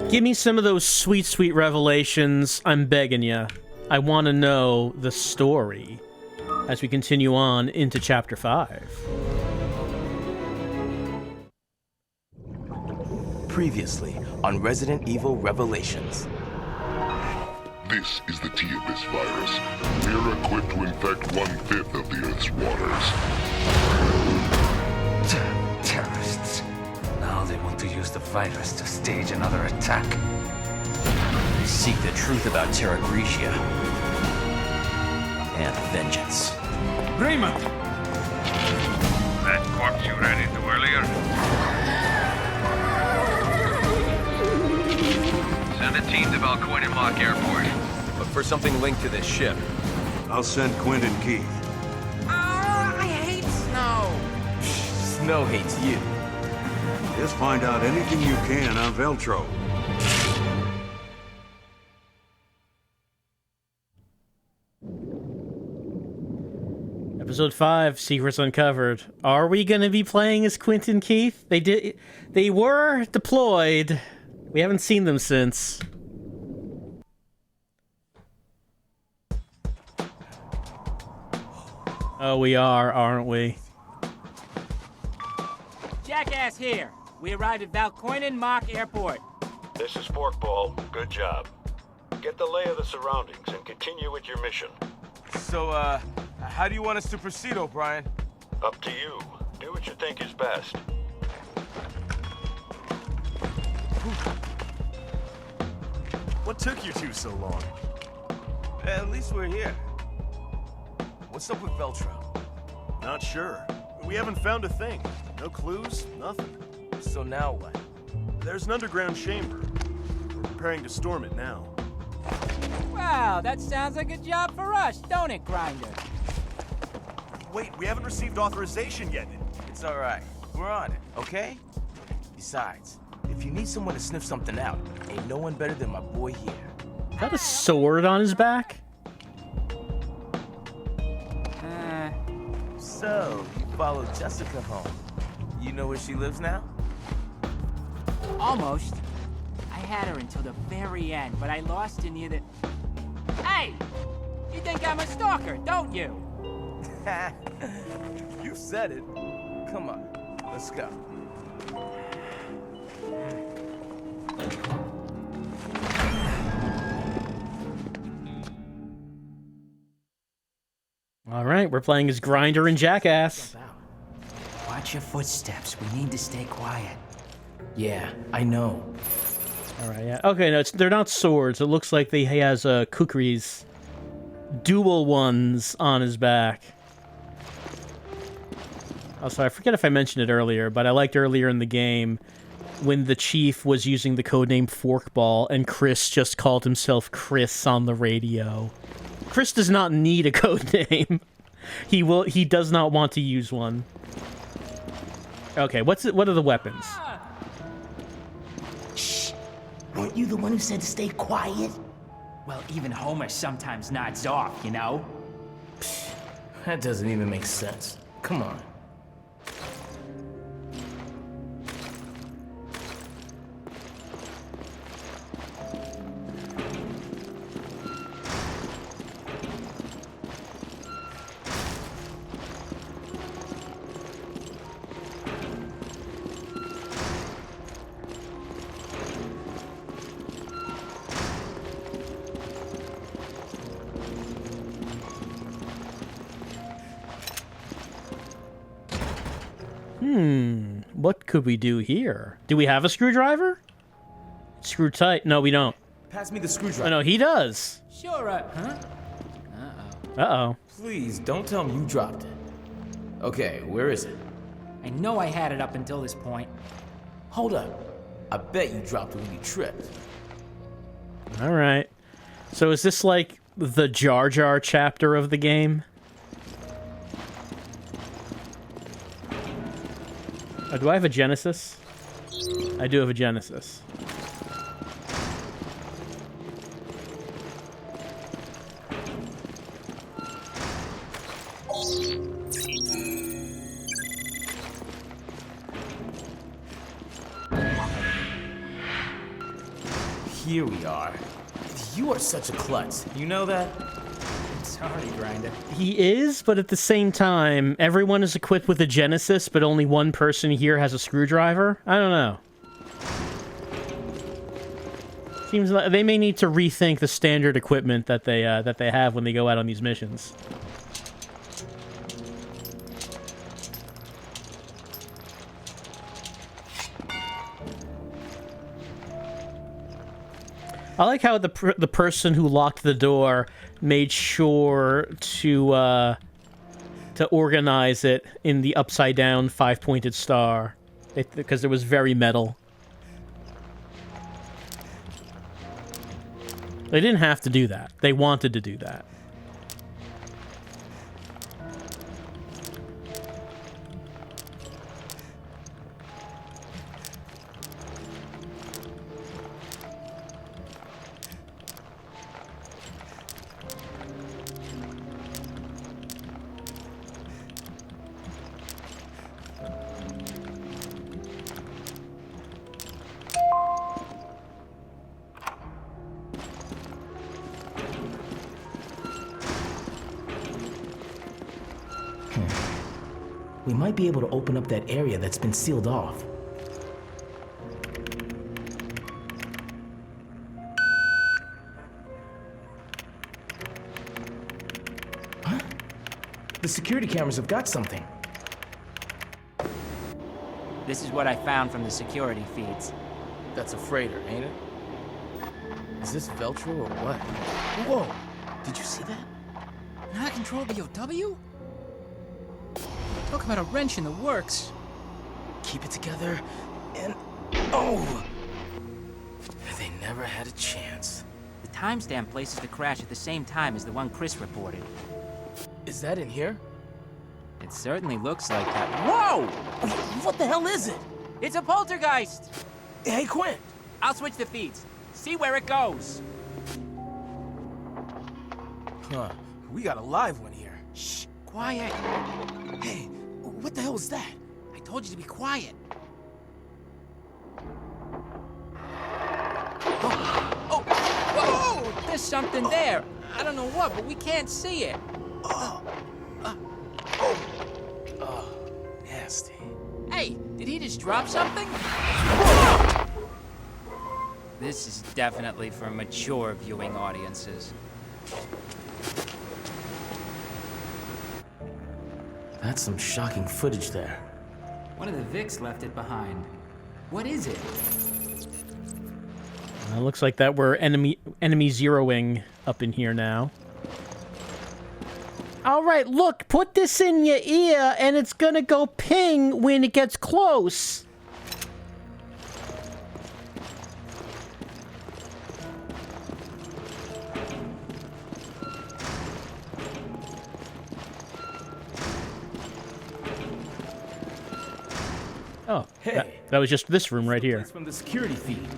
Give me some of those sweet, sweet revelations. I'm begging ya. I want to know the story as we continue on into Chapter 5. Previously on Resident Evil Revelations. This is the T-Abyss virus. We're equipped to infect 1/5 of the Earth's waters. Terrorists. Now they want to use the virus to stage another attack. They seek the truth about Terra Grigia. And vengeance. Raymond! That corpse you ran into earlier? Send a team to Valcoin Mock Airport. Look for something linked to this ship. I'll send Quint and Keith. I hate snow! Snow hates you. Just find out anything you can on Veltro. Episode 5, Secrets Uncovered. Are we going to be playing as Quint and Keith? They were deployed. We haven't seen them since. Oh, we are, aren't we? Jackass here. We arrived at Valcoin Mock Airport. This is Forkball. Good job. Get the lay of the surroundings and continue with your mission. So, how do you want us to proceed, O'Brien? Up to you. Do what you think is best. What took you two so long? At least we're here. What's up with Veltro? Not sure. We haven't found a thing. No clues, nothing. So now what? There's an underground chamber. We're preparing to storm it now. Wow, that sounds like a job for us, don't it, Grinder? Wait, we haven't received authorization yet. It's all right. We're on it, okay? Besides, if you need someone to sniff something out, ain't no one better than my boy here. Is that a sword on his back? So, you followed Jessica home. You know where she lives now? Almost. I had her until the very end, but I lost her near the... Hey! You think I'm a stalker, don't you? You said it. Come on, let's go. All right, we're playing as Grinder and Jackass. Watch your footsteps. We need to stay quiet. Yeah, I know. All right, yeah. Okay, no, they're not swords. It looks like he has kukris, dual ones on his back. Also, I forget if I mentioned it earlier, but I liked earlier in the game when the chief was using the codename Forkball and Chris just called himself Chris on the radio. Chris does not need a codename. He does not want to use one. Okay, what are the weapons? Shh! Weren't you the one who said to stay quiet? Well, even Homer sometimes nods off, you know? That doesn't even make sense. Come on. What could we do here? Do we have a screwdriver? Screw tight. No, we don't. Pass me the screwdriver. Oh, no, he does. Sure, huh? Uh-oh. Please, don't tell me you dropped it. Okay, where is it? I know I had it up until this point. Hold up. I bet you dropped it when you tripped. All right. So is this like the Jar Jar chapter of the game? Oh, do I have a Genesis? I do have a Genesis. here we are. You are such a klutz. You know that? Sorry, Grinder. He is, but at the same time, everyone is equipped with a Genesis, but only one person here has a screwdriver. I don't know. Seems like they may need to rethink the standard equipment that they have when they go out on these missions. I like how the person who locked the door made sure to organize it in the upside down 5-pointed star, because it was very metal. They didn't have to do that. They wanted to do that. We might be able to open up that area that's been sealed off. Huh? The security cameras have got something. This is what I found from the security feeds. That's a freighter, ain't it? Is this Veltro or what? Whoa! Did you see that? Not control BOW? Talk about a wrench in the works. Keep it together, and... Oh! They never had a chance. The timestamp places the crash at the same time as the one Chris reported. Is that in here? It certainly looks like that. Whoa! What the hell is it? It's a poltergeist! Hey, Quinn! I'll switch the feeds. See where it goes. Huh. We got a live one here. Shh, quiet. Hey, what the hell was that? I told you to be quiet. Oh, whoa! There's something there. I don't know what, but we can't see it. Nasty. Hey, did he just drop something? This is definitely for mature viewing audiences. That's some shocking footage there. One of the Vics left it behind. What is it? It looks like that we're enemy zeroing up in here now. All right, look, put this in your ear, and it's gonna go ping when it gets close. Oh, Hey. that was just this room right here. It's from the security feed.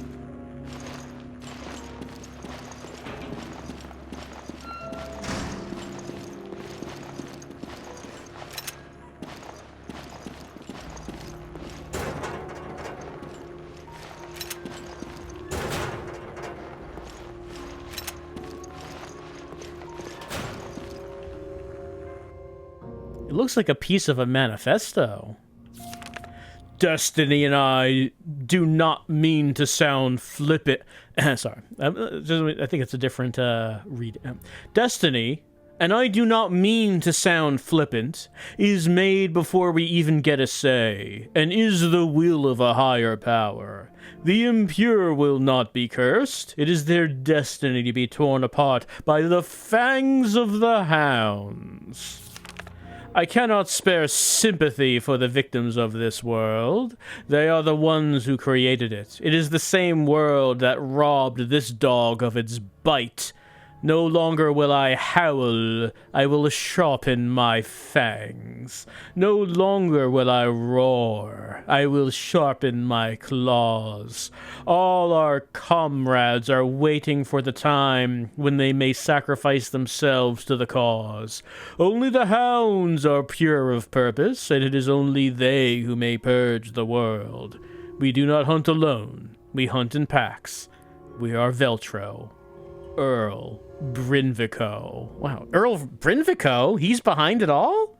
It looks like a piece of a manifesto. Destiny and I do not mean to sound flippant. Sorry. I think it's a different read. Destiny, and I do not mean to sound flippant, is made before we even get a say, and is the will of a higher power. The impure will not be cursed. It is their destiny to be torn apart by the fangs of the hounds. I cannot spare sympathy for the victims of this world. They are the ones who created it. It is the same world that robbed this dog of its bite. No longer will I howl, I will sharpen my fangs. No longer will I roar, I will sharpen my claws. All our comrades are waiting for the time when they may sacrifice themselves to the cause. Only the hounds are pure of purpose, and it is only they who may purge the world. We do not hunt alone, we hunt in packs. We are Veltro. Earl Brynvico. Wow, Earl Brynvico? He's behind it all?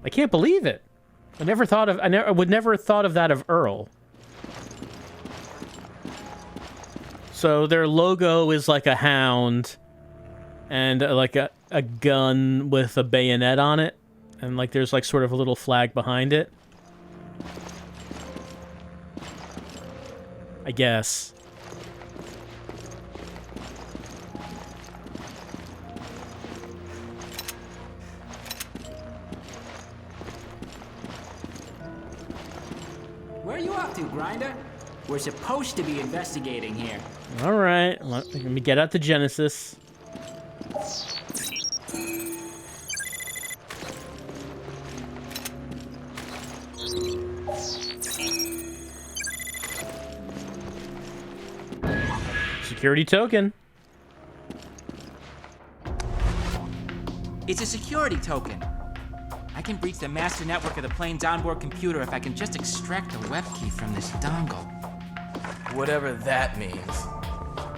I can't believe it. I would never have thought of that of Earl. So their logo is like a hound and like a gun with a bayonet on it. And like there's like sort of a little flag behind it. I guess. Where are you off to, Grinder? We're supposed to be investigating here. All right, let me get out the Genesis. Security token. It's a security token. I can breach the master network of the plane's onboard computer if I can just extract a web key from this dongle. Whatever that means.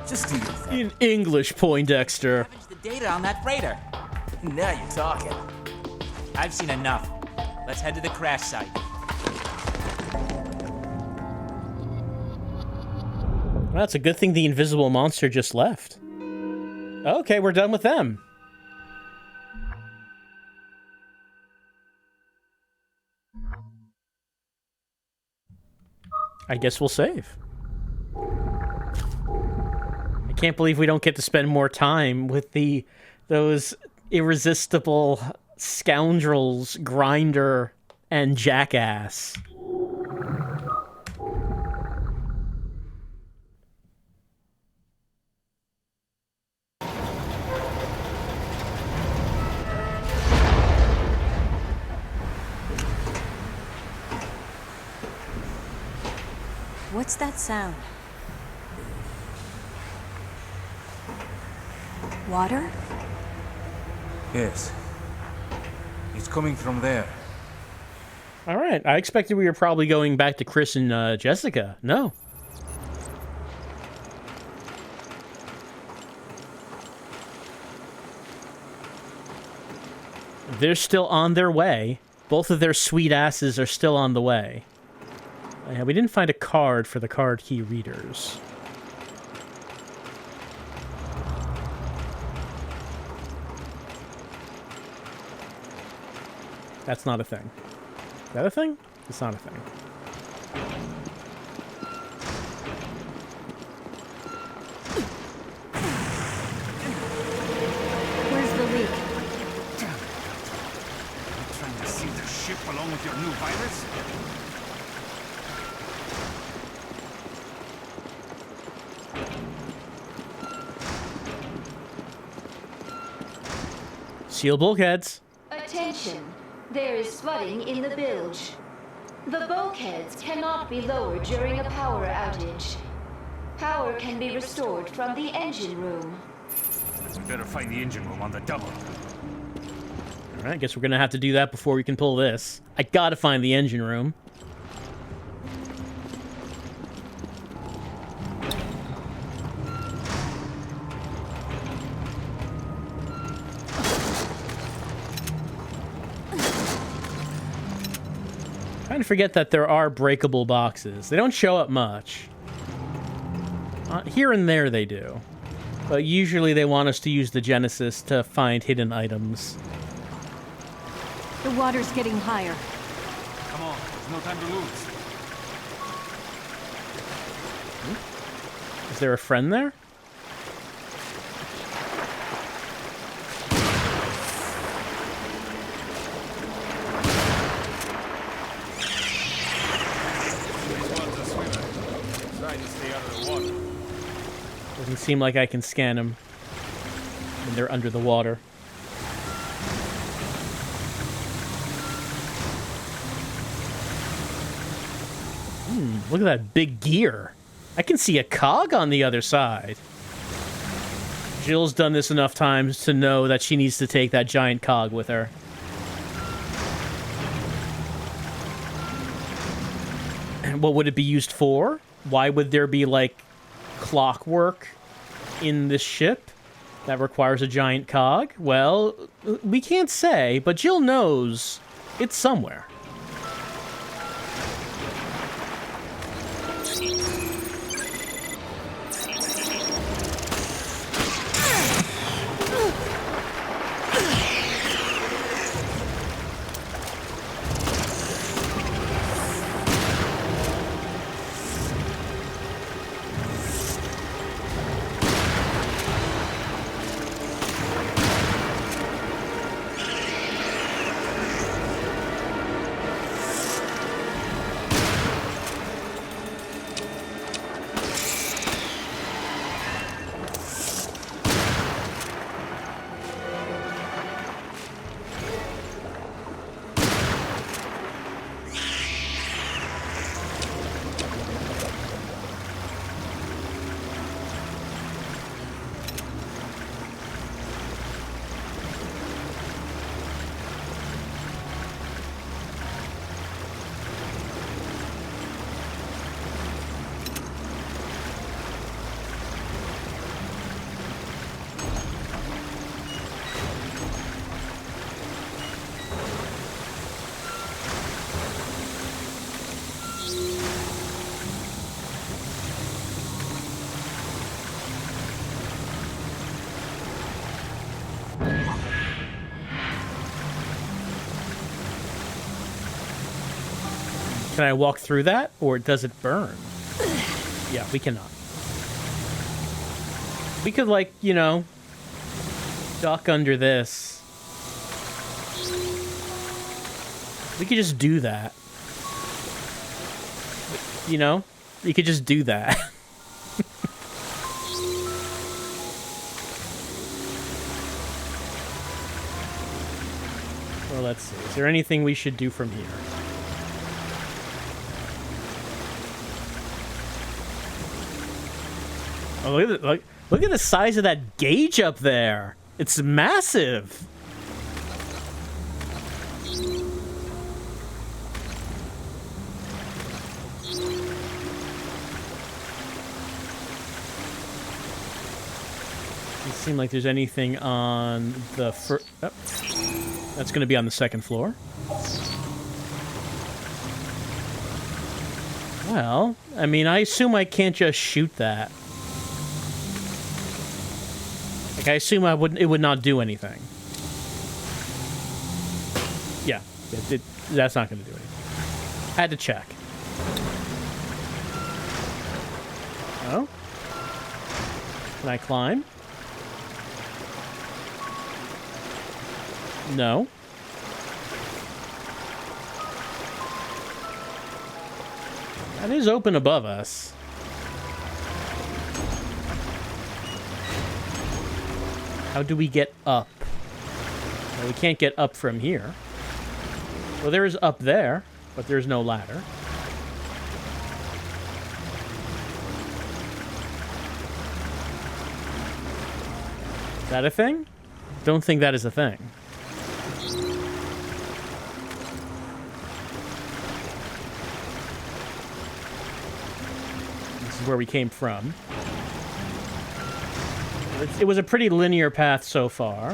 Just do your thing. In English, Poindexter. Salvage the data on that freighter. Now you're talking. I've seen enough. Let's head to the crash site. Well, that's a good thing the invisible monster just left. Okay, we're done with them. I guess we'll save. I can't believe we don't get to spend more time with those irresistible scoundrels, Grinder and Jackass. What's that sound? Water? Yes. It's coming from there. All right. I expected we were probably going back to Chris and Jessica. No. They're still on their way. Both of their sweet asses are still on the way. Yeah, we didn't find a card for the card key readers. That's not a thing. Is that a thing? It's not a thing. Where's the leak? You trying to sink the ship along with your new virus? Seal bulkheads. Attention. There is flooding in the bilge. The bulkheads cannot be lowered during a power outage. Power can be restored from the engine room. We better find the engine room on the double. All right, I guess we're gonna have to do that before we can pull this. I gotta find the engine room. Kind of forget that there are breakable boxes. They don't show up much. Here and there they do. But usually they want us to use the Genesis to find hidden items. The water's getting higher. Come on, there's no time to lose. Is there a friend there? Doesn't seem like I can scan them when they're under the water. Look at that big gear. I can see a cog on the other side. Jill's done this enough times to know that she needs to take that giant cog with her. And what would it be used for? Why would there be, like, clockwork in this ship that requires a giant cog? Well, we can't say, but Jill knows it's somewhere. Can I walk through that, or does it burn? Yeah, we cannot. We could, like, you know, duck under this. We could just do that. You know? You could just do that. Well, let's see. Is there anything we should do from here? Oh, look at the size of that gauge up there. It's massive. Doesn't seem like there's anything on the first. Oh, that's going to be on the second floor. Well, I mean, I assume I can't just shoot that. Like, I assume it would not do anything. Yeah, that's not going to do anything. Had to check. Oh? Can I climb? No. That is open above us. How do we get up? Well, we can't get up from here. Well, there is up there, but there's no ladder. Is that a thing? Don't think that is a thing. This is where we came from. It was a pretty linear path so far.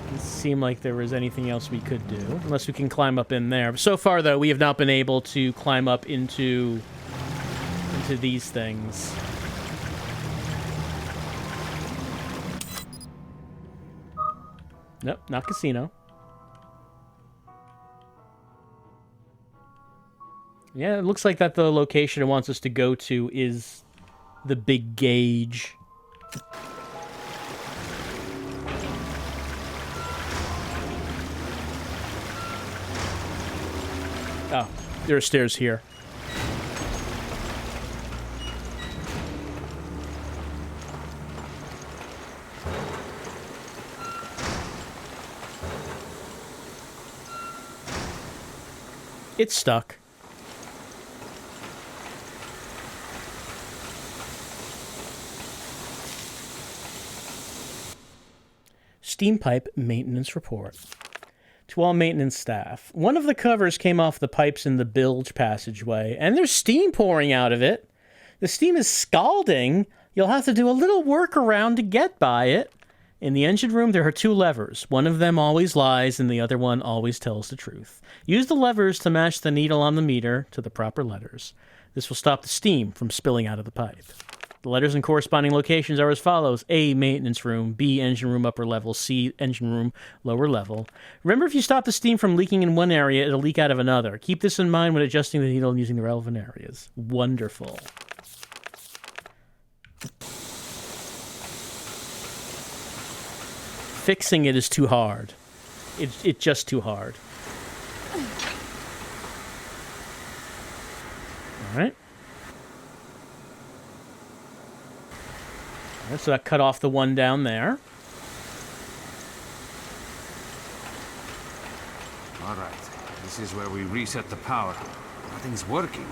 Didn't seem like there was anything else we could do, unless we can climb up in there. So far, though, we have not been able to climb up into these things. Nope, not casino. Yeah, it looks like that the location it wants us to go to is the big gauge. Oh, there are stairs here. It's stuck. Steam pipe maintenance report. To all maintenance staff. One of the covers came off the pipes in the bilge passageway, and there's steam pouring out of it. The steam is scalding. You'll have to do a little workaround to get by it. In the engine room, there are 2 levers. One of them always lies, and the other one always tells the truth. Use the levers to match the needle on the meter to the proper letters. This will stop the steam from spilling out of the pipe. The letters and corresponding locations are as follows. A, maintenance room. B, engine room upper level. C, engine room lower level. Remember, if you stop the steam from leaking in one area, it'll leak out of another. Keep this in mind when adjusting the needle and using the relevant areas. Wonderful. Fixing it is too hard. It's just too hard. All right. So that cut off the one down there. All right, this is where we reset the power. Nothing's working.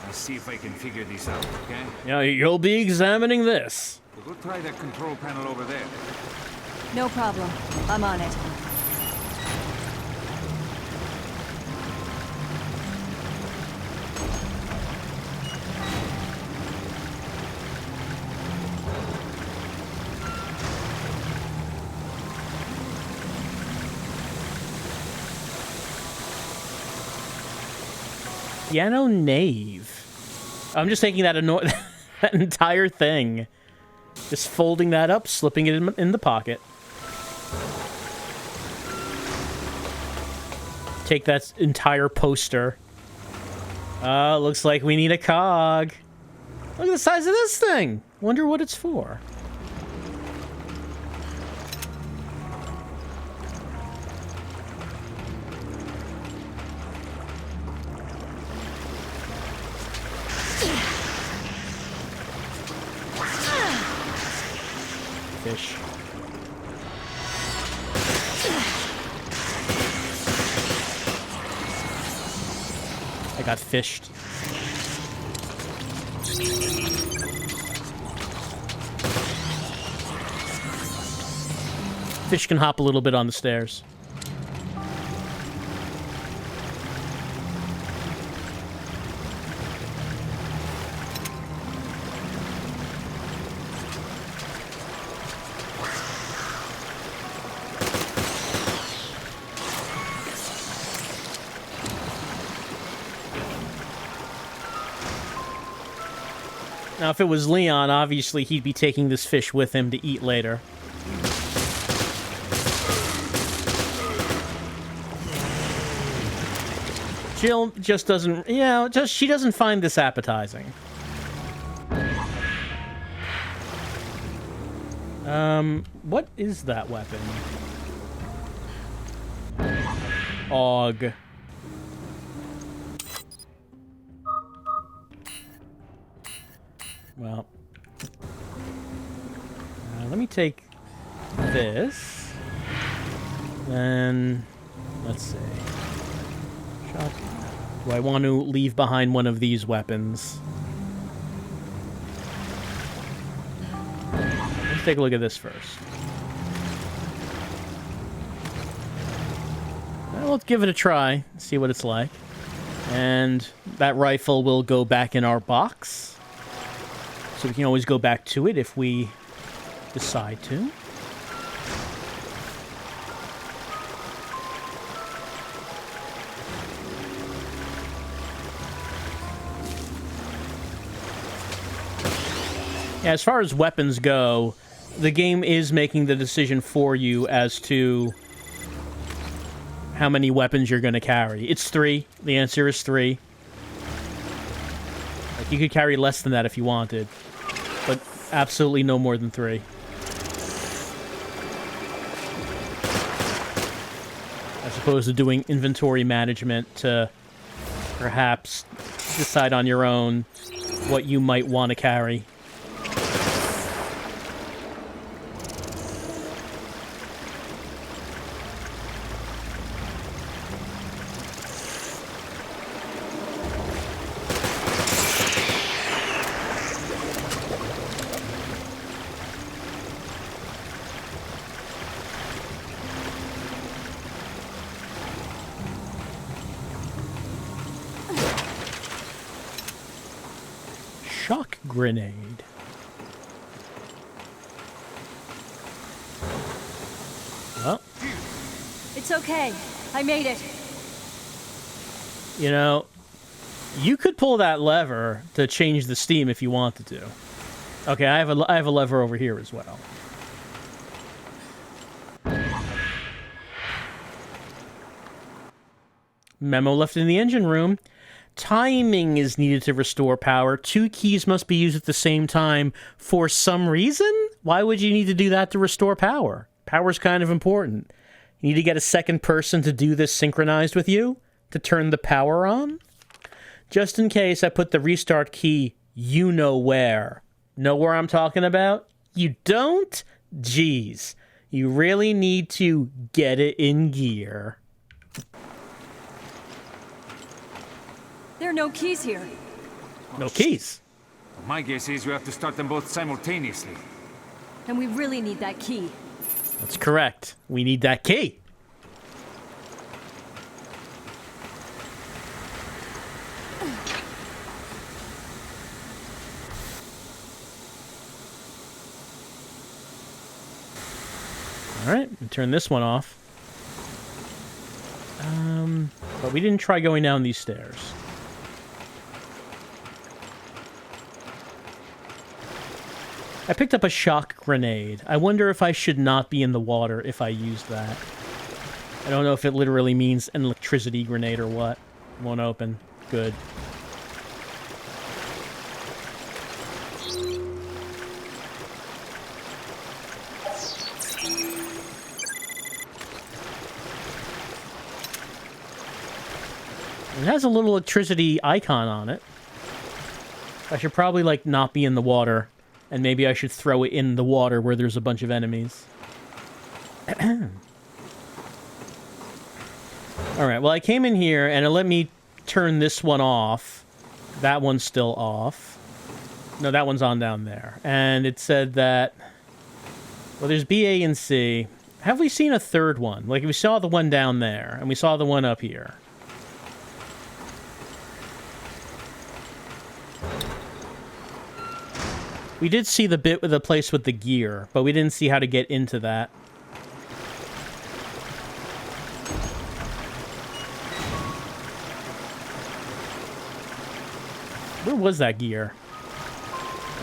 Let's see if I can figure this out, okay? Yeah, you'll be examining this. We'll go try that control panel over there. No problem. I'm on it. Piano Nave. I'm just taking that that entire thing. Just folding that up, slipping it in the pocket. Take that entire poster. Looks like we need a cog. Look at the size of this thing. Wonder what it's for. Fish. I got fished. Fish can hop a little bit on the stairs. Now, if it was Leon, obviously he'd be taking this fish with him to eat later. Jill just doesn't, you know, she doesn't find this appetizing. What is that weapon? Og. Well, let me take this. Then, let's see. Shotgun. Do I want to leave behind one of these weapons? Let's take a look at this first. Well, let's give it a try, see what it's like. And that rifle will go back in our box. So we can always go back to it if we decide to. Yeah, as far as weapons go, the game is making the decision for you as to how many weapons you're going to carry. It's 3. The answer is 3. Like, you could carry less than that if you wanted, but absolutely no more than 3. As opposed to doing inventory management to perhaps decide on your own what you might want to carry. grenade. Well, It's okay. I made it. you know, you could pull that lever to change the steam if you wanted to. Okay, I have a lever over here as well. Memo left in the engine room. Timing is needed to restore power. 2 keys must be used at the same time for some reason? Why would you need to do that to restore power? Power's kind of important. You need to get a second person to do this synchronized with you? To turn the power on? Just in case, I put the restart key you know where. Know where I'm talking about? You don't? Jeez. You really need to get it in gear. There are no keys here. No keys. My guess is we have to start them both simultaneously. And we really need that key. That's correct. We need that key. All right, turn this one off. But we didn't try going down these stairs. I picked up a shock grenade. I wonder if I should not be in the water if I use that. I don't know if it literally means an electricity grenade or what. Won't open. Good. It has a little electricity icon on it. I should probably, like, not be in the water. And maybe I should throw it in the water where there's a bunch of enemies. Alright, well, I came in here, and it let me turn this one off. That one's still off. No, that one's on down there. And it said that... Well, there's B, A, and C. Have we seen a third one? Like, we saw the one down there, and we saw the one up here. We did see the bit with the place with the gear, but we didn't see how to get into that. Where was that gear?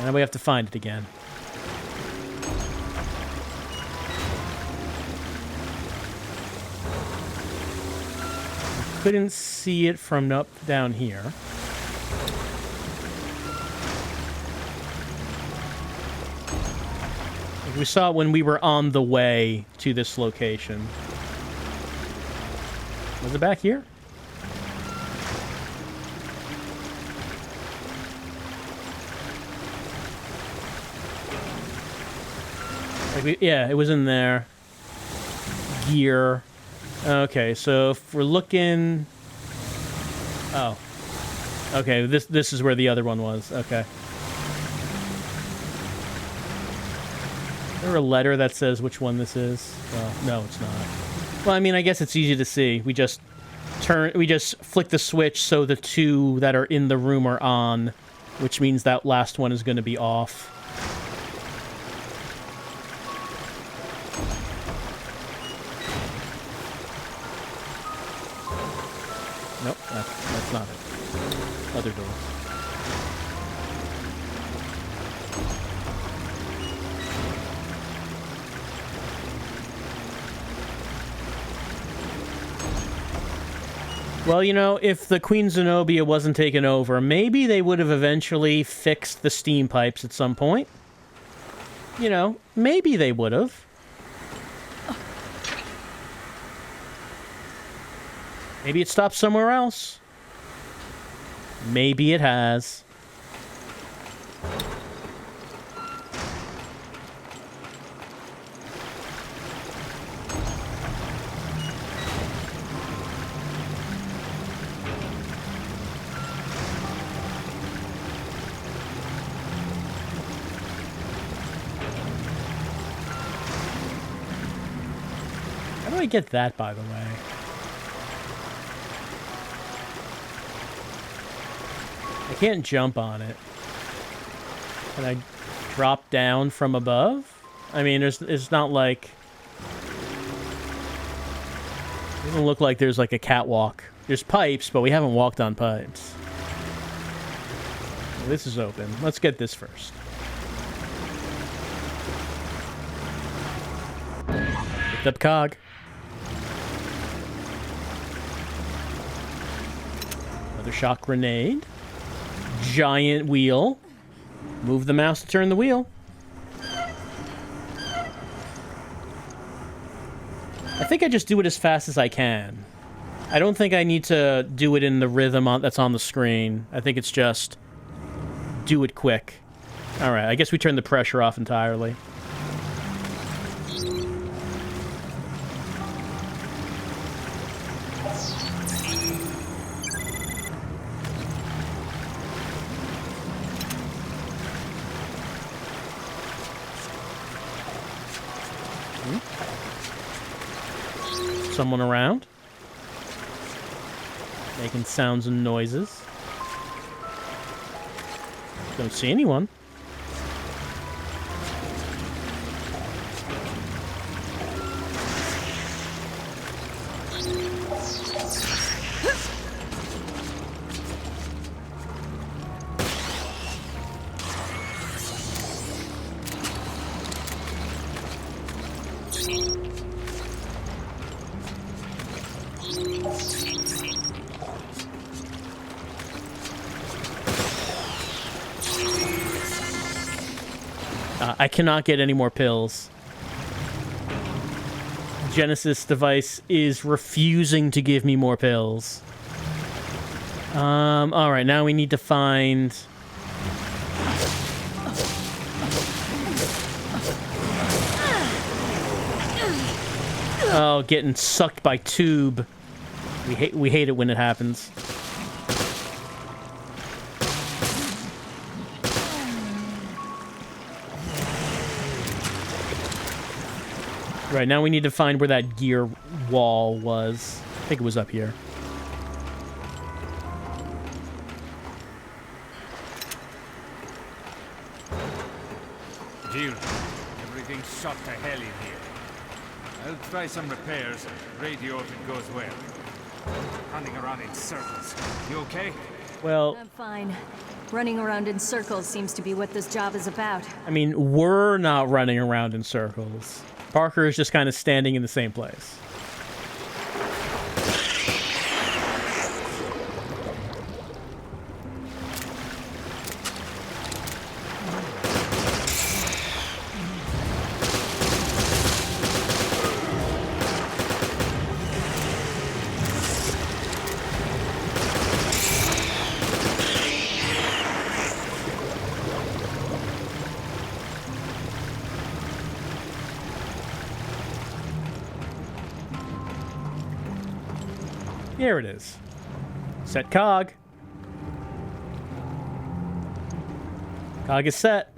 And we have to find it again. Couldn't see it from up down here. We saw it when we were on the way to this location. Was it back here? Yeah, it was in there. Gear. Okay, so if we're looking... Oh. Okay, this is where the other one was. Okay. Is there a letter that says which one this is? Well, no, it's not. Well, I mean, I guess it's easy to see. We just flick the switch so the 2 that are in the room are on, which means that last one is going to be off. Nope, that's not it. Other door. Well, you know, if the Queen Zenobia wasn't taken over, maybe they would have eventually fixed the steam pipes at some point. You know, maybe they would have. Maybe it stopped somewhere else. Maybe it has. How do I get that, by the way? I can't jump on it. Can I drop down from above? I mean, it's not like... It doesn't look like there's like a catwalk. There's pipes, but we haven't walked on pipes. Well, this is open. Let's get this first. Picked up cog. Another shock grenade. Giant wheel. Move the mouse to turn the wheel. I think I just do it as fast as I can. I don't think I need to do it in the rhythm that's on the screen. I think it's just do it quick. All right, I guess we turn the pressure off entirely. Someone around? Making sounds and noises. Don't see anyone. I cannot get any more pills. Genesis device is refusing to give me more pills. Alright, now we need to find... Oh, getting sucked by tube. We hate it when it happens. Right, now we need to find where that gear wall was. I think it was up here. Jill, everything's shot to hell in here. I'll try some repairs and radio if it goes well. Running around in circles. You okay? Well... I'm fine. Running around in circles seems to be what this job is about. I mean, we're not running around in circles. Parker is just kind of standing in the same place. Here it is. Set cog. Cog is set.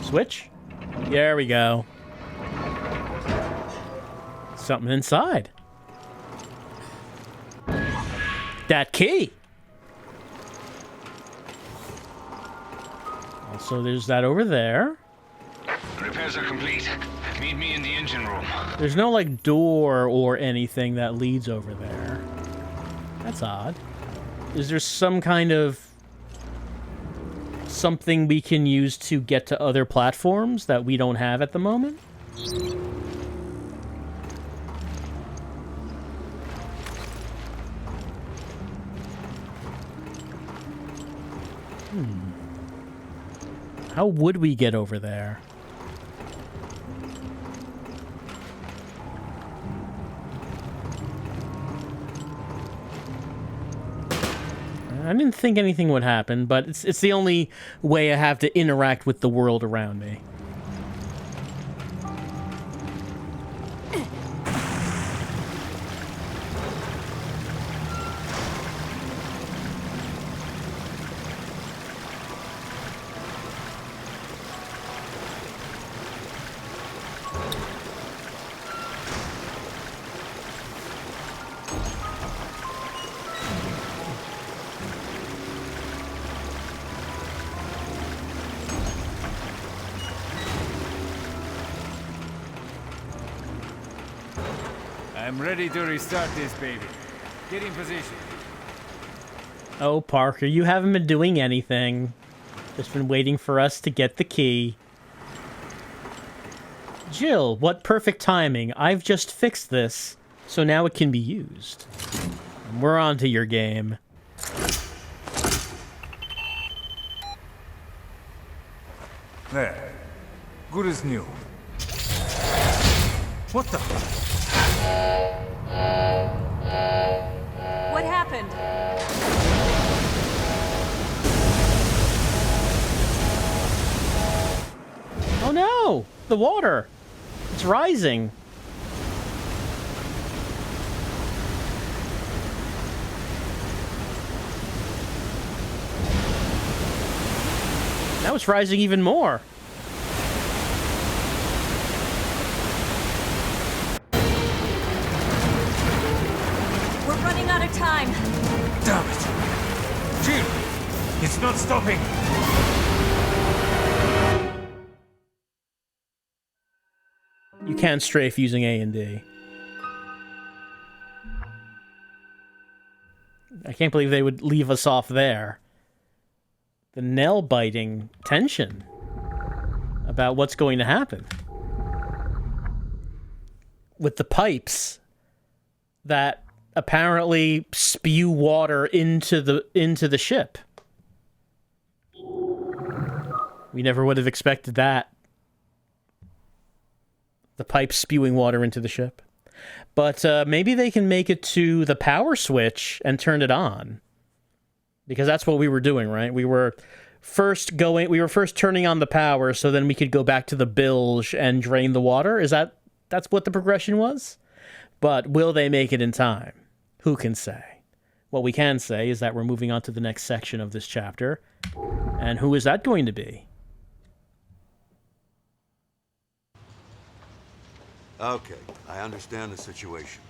Switch. There we go. Something inside. That key. Also, there's that over there. Repairs are complete. Meet me in the engine room. There's no, like, door or anything that leads over there. That's odd. Is there some kind of... something we can use to get to other platforms that we don't have at the moment? How would we get over there? I didn't think anything would happen, but it's the only way I have to interact with the world around me. I'm ready to restart this baby. Get in position. Oh, Parker, you haven't been doing anything. Just been waiting for us to get the key. Jill, what perfect timing. I've just fixed this, so now it can be used. We're on to your game. There. Good as new. What the? What happened? Oh no! The water! It's rising. Now it's rising even more. We're running out of time. Damn it! Jill! It's not stopping! You can't strafe using A and D. I can't believe they would leave us off there. The nail-biting tension about what's going to happen. With the pipes that apparently spew water into the ship. We never would have expected that. The pipes spewing water into the ship. But maybe they can make it to the power switch and turn it on. Because that's what we were doing, right? We were first turning on the power so then we could go back to the bilge and drain the water. That's what the progression was? But will they make it in time? Who can say? What we can say is that we're moving on to the next section of this chapter. And who is that going to be? Okay, I understand the situation.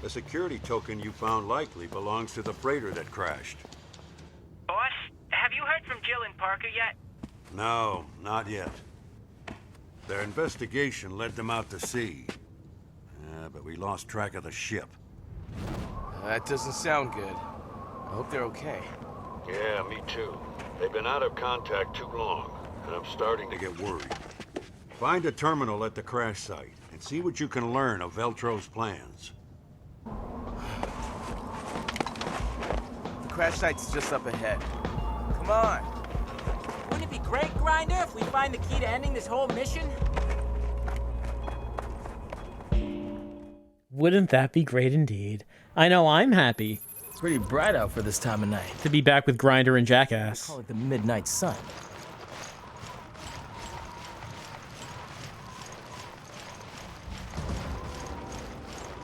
The security token you found likely belongs to the freighter that crashed. Boss, have you heard from Jill and Parker yet? No, not yet. Their investigation led them out to sea. But we lost track of the ship. That doesn't sound good. I hope they're okay. Yeah, me too. They've been out of contact too long, and I'm starting to get worried. Find a terminal at the crash site and see what you can learn of Veltro's plans. The crash site's just up ahead. Come on. Wouldn't it be great, Grinder, if we find the key to ending this whole mission? Wouldn't that be great indeed? I know I'm happy. Pretty bright out for this time of night. To be back with Grinder and Jackass. Call it the midnight sun.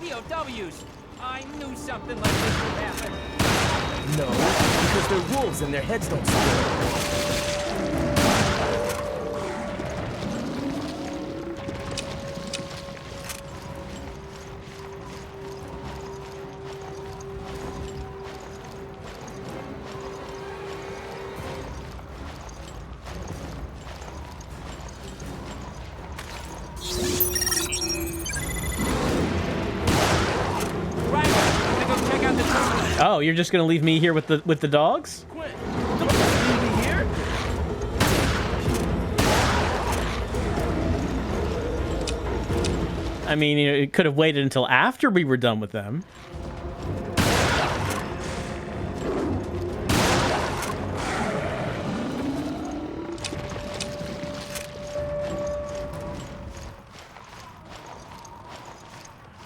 POWs! I knew something like this would happen. No, because they're wolves and their heads don't spin. Oh, you're just gonna leave me here with the dogs? Quinn, don't just leave me here. I mean, it could have waited until after we were done with them.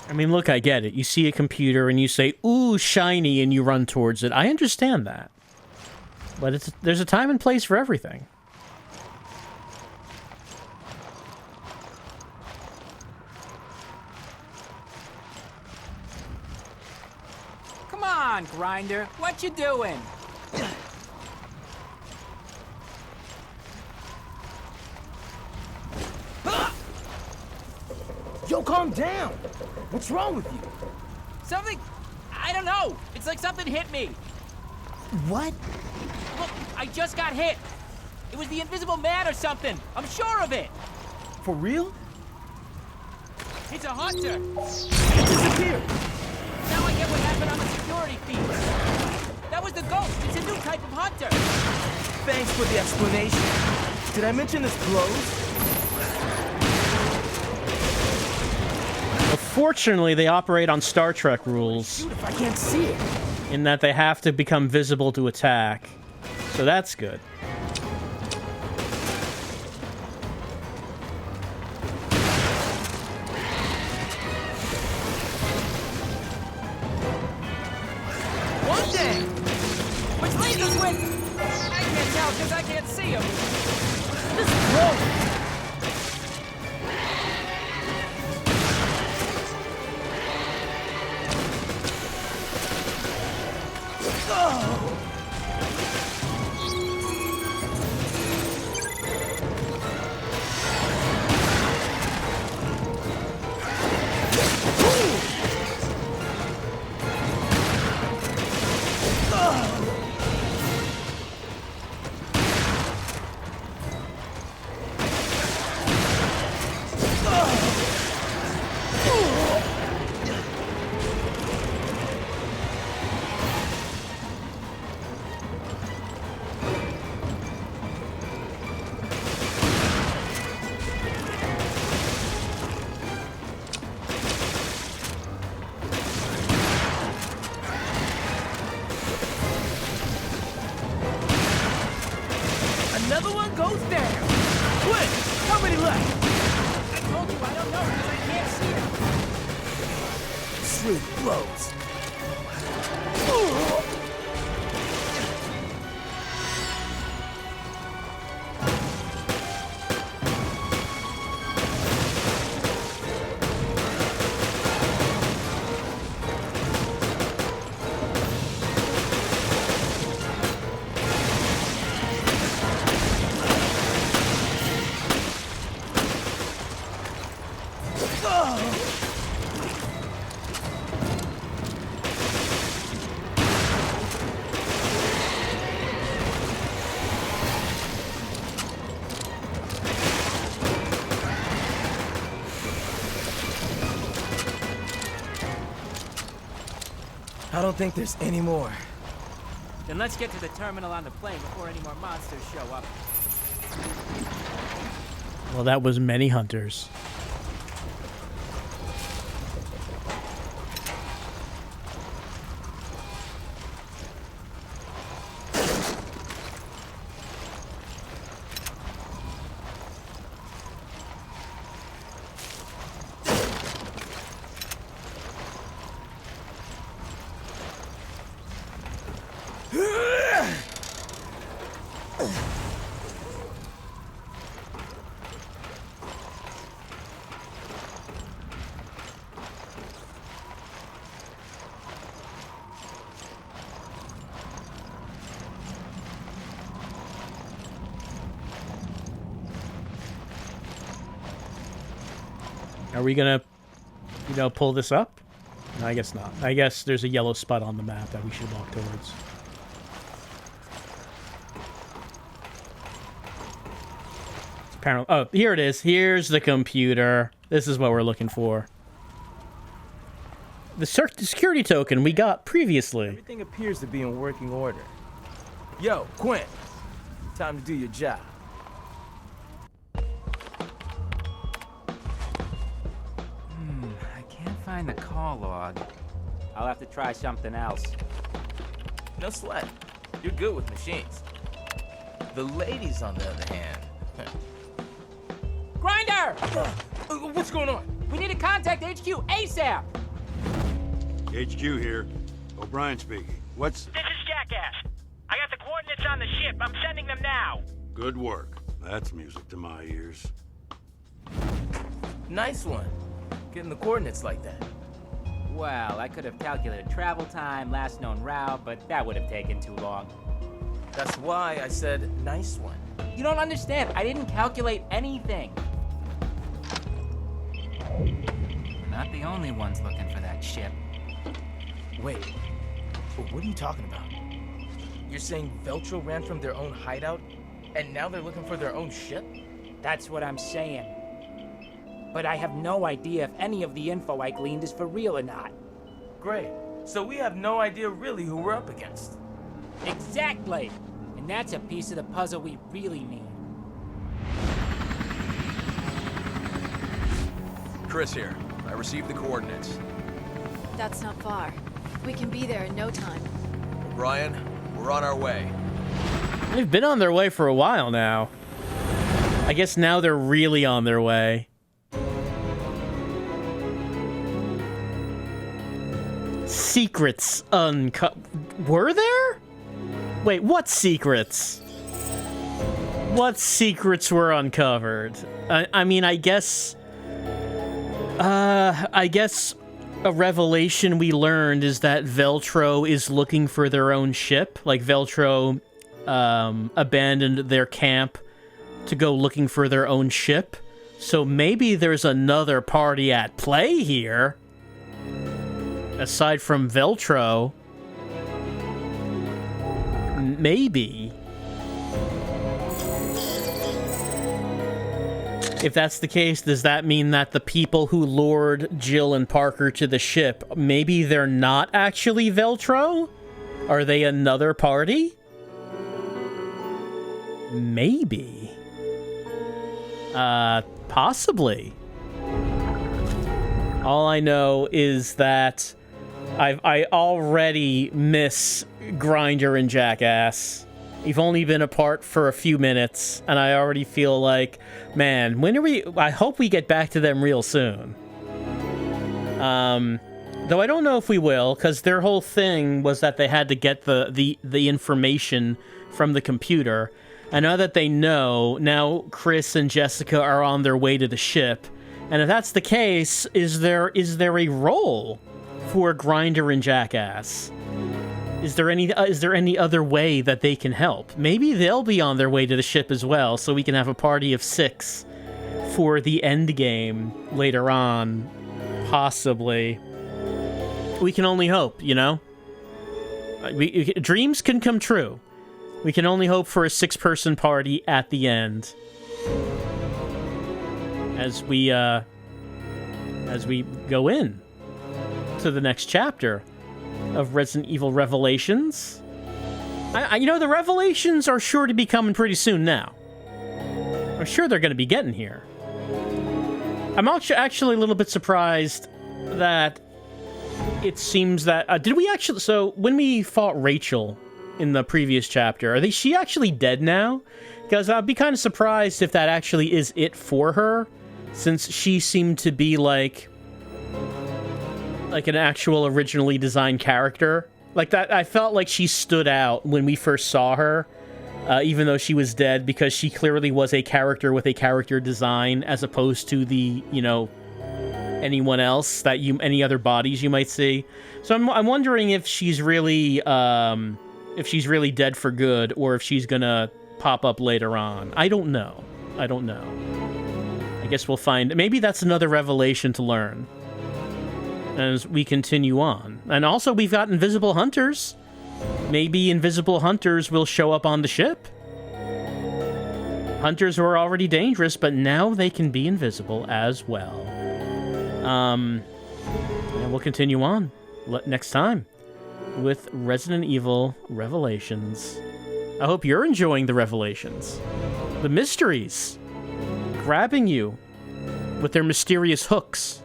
I mean, look, I get it. You see a computer and you say, ooh, shiny, and you run towards it. I understand that. But there's a time and place for everything. Come on, Grinder. What you doing? Yo, calm down. What's wrong with you? Something... I don't know. It's like something hit me. What? Look, I just got hit. It was the invisible man or something. I'm sure of it. For real? It's a hunter! It disappeared! Now I get what happened on the security feeds. That was the ghost. It's a new type of hunter. Thanks for the explanation. Did I mention this blows? Fortunately, they operate on Star Trek rules. Shoot if I can't see it. In that they have to become visible to attack. So that's good. One day! Which leads us with... I can't tell because I can't see him. This is wrong. Another one goes down. Quick, how many left? I told you I don't know because I can't see him. This really blows. I don't think there's any more. Then let's get to the terminal on the plane before any more monsters show up. Well, that was many hunters. Are we gonna, pull this up? No, I guess not. I guess there's a yellow spot on the map that we should walk towards. Apparently, oh, here it is. Here's the computer. This is what we're looking for. The security token we got previously. Everything appears to be in working order. Yo, Quinn. Time to do your job. I can't find the call log. I'll have to try something else. No sweat. You're good with machines. The ladies, on the other hand... Grinder! What's going on? We need to contact HQ ASAP! HQ here. O'Brien speaking. What's... This is Jackass. I got the coordinates on the ship. I'm sending them now. Good work. That's music to my ears. Nice one. Getting the coordinates like that. Well, I could have calculated travel time, last known route, but that would have taken too long. That's why I said nice one. You don't understand. I didn't calculate anything. Not the only ones looking for that ship. Wait, what are you talking about? You're saying Veltro ran from their own hideout, and now they're looking for their own ship? That's what I'm saying. but I have no idea if any of the info I gleaned is for real or not. Great. So we have no idea really who we're up against. Exactly! And that's a piece of the puzzle we really need. Chris here. I received the coordinates. That's not far. We can be there in no time. Brian, we're on our way. They've been on their way for a while now. I guess now they're really on their way. Secrets Were there? Wait, what secrets? What secrets were uncovered? I mean, I guess a revelation we learned is that Veltro is looking for their own ship. Like, Veltro abandoned their camp to go looking for their own ship. So maybe there's another party at play here. Aside from Veltro. Maybe. If that's the case, does that mean that the people who lured Jill and Parker to the ship, maybe they're not actually Veltro? Are they another party? Maybe. Possibly. All I know is that I already miss Grinder and Jackass. We've only been apart for a few minutes, and I already feel like, man, when are we... I hope we get back to them real soon. Though I don't know if we will, because their whole thing was that they had to get the information from the computer. And now that they know, now Chris and Jessica are on their way to the ship. And if that's the case, is there a role for Grinder and Jackass? Is there any other way that they can help? Maybe they'll be on their way to the ship as well, so we can have a party of 6 for the end game later on, possibly. We can only hope, you know? Dreams can come true. We can only hope for a 6-person party at the end. As we go in to the next chapter of Resident Evil Revelations. You know, the Revelations are sure to be coming pretty soon now. I'm sure they're going to be getting here. I'm actually a little bit surprised that it seems that... did we actually... So, when we fought Rachel in the previous chapter, is she actually dead now? Because I'd be kind of surprised if that actually is it for her, since she seemed to be like an actual originally designed character. Like that, I felt like she stood out when we first saw her, even though she was dead, because she clearly was a character with a character design, as opposed to the, you know, anyone else any other bodies you might see. So I'm wondering if she's really dead for good, or if she's gonna pop up later on. I don't know. I guess we'll find. Maybe that's another revelation to learn as we continue on. And also, we've got invisible hunters. Maybe invisible hunters will show up on the ship. Hunters were already dangerous, but now they can be invisible as well. And we'll continue on next time with Resident Evil Revelations. I hope you're enjoying the revelations. The mysteries grabbing you with their mysterious hooks.